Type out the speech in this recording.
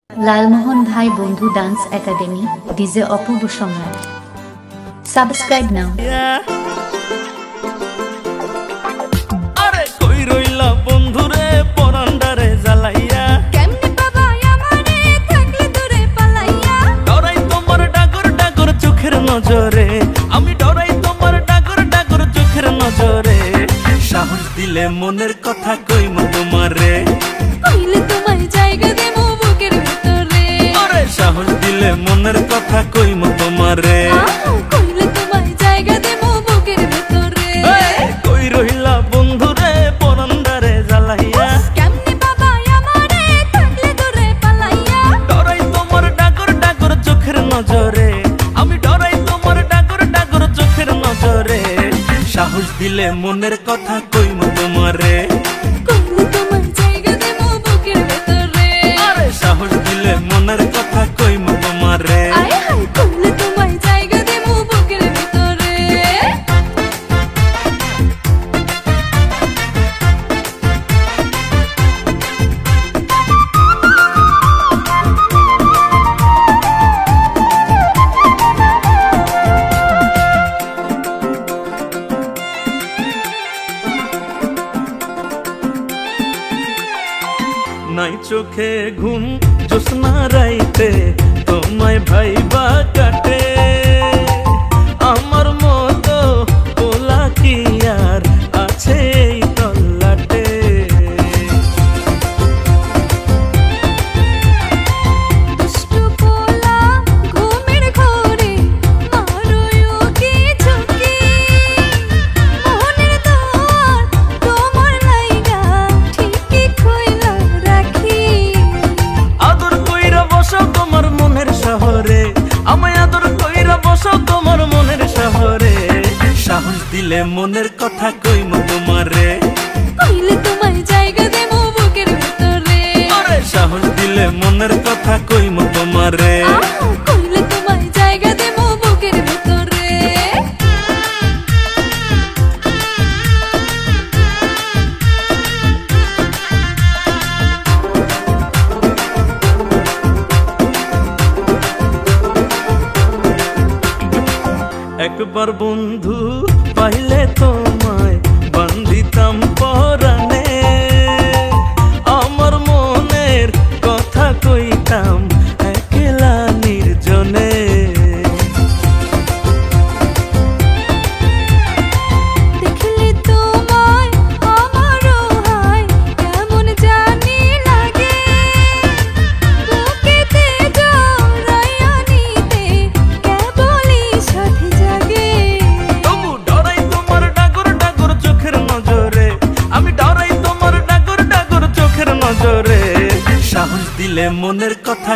लालमोहन भाई बंधु dance academy DJ अपूर्व सम्राट सब्सक्राइब नाउ। अरे कोई रोइला बंधु रे परांडारे জ্বালাইয়া কেমনে বাবা আমারে থাকলে দূরে পালাইয়া ডরাই তোমার ডাগর ডাগর চোখের নজরে আমি ডরাই তোমার ডাগর ডাগর চোখের নজরে সাহস দিলে মনের কথা কইমু তোমারে কইলে তোমায় জায়গা দেবো বুকের ভিতরে আরে সাহস দিলে মনের কথা কইমু তোমারে কইলে তোমায় জায়গা দেবো বুকের ভিতরে কই রইলা বন্ধু রে পরান্দারে জ্বালাইয়া কেমনে বাবা আমারে থাকলে দূরে পালাইয়া ডরাই তোমার ডাগর ডাগর চোখের নজরে আমি ডরাই তোমার ডাগর ডাগর চোখের নজরে সাহস দিলে মনের কথা কইমু তোমারে কইলে তোমায় জায়গা দেবো বুকের ভিতরে আরে সাহস দিলে মনের কথা কইমু তোমারে আয় হায় কইলে তোমায় জায়গা দেবো বুকের ভিতরে নাই চোখে ঘুম জোছনা রাইতে তোমায় ভাইবা কাটে আমার মতো পোলা কি আর আছে এই তল্লাটে দুষ্টু পোলা ঘুমের ঘরে মারোয়ো কি ঝুঁকি মনের দোয়ার তোমার লাইগা ঠিকই খোলা রাখি আদর কইরা বসো তোমার মনের শহরে আমায় আদর কইরা বসো তোমার মনের শহরে সাহস দিলে মনের কথা কইমু তোমারে কইলে তোমায় জায়গা দেবো বুকের ভিতরে আরে সাহস দিলে মনের কথা কইমু তোমারে কইলে তোমায় জায়গা দেবো বুকের ভিতরে একবার বন্ধু পাইলে তোমায় বান্ধিতাম পরাণে আমার মনের কথা কইতাম একলা নির্জনে দেখলে তোমায় আমারও হায় কেমন জানি লাগে বুকেতে জড়াইয়া নিতে কেবলই সাথে জাগে তবু ডরাই তোমার ডাগর ডাগর চোখের নজরে আমি ডরাই তোমার ডাগর ডাগর চোখের নজরে সাহস দিলে মনের কথা